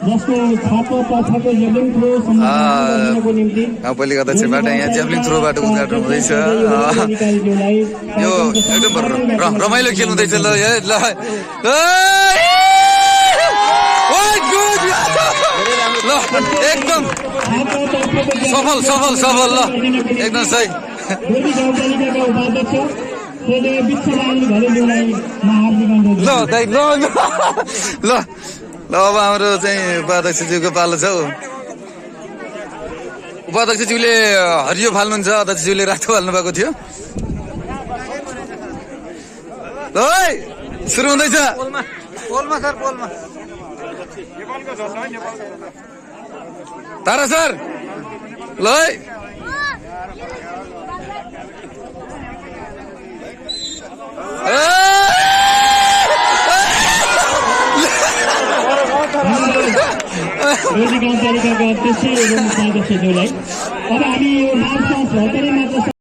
जसको छात्रतर्फको javelin throw सम्मानको निम्ति गाउँपालिका अध्यक्षबाट यहाँ जेभलिन थ्रोबाट उद्घाटन हुँदैछ। यो एकदम रमाइलो खेल हुँदैछ। ल ल ल एकदम सफल सफल सफल। ल एकदम सही। गाउँपालिकाका उपाध्यक्ष ल दाइ ल ल ल अब हाम्रो चाहिँ उपाध्यक्षज्यूको पालो छ। उपाध्यक्षज्यूले हरियो फाल्नुहुन्छ, अध्यक्षज्यूले रातो फाल्नु भएको थियो। ल सुरु हुँदैछ। तारा सर ल गाउँपालिकाका अध्यक्ष एवं उपाध्यक्षज्यूलाई अब हामी यो मार्चमा ७७ मात्र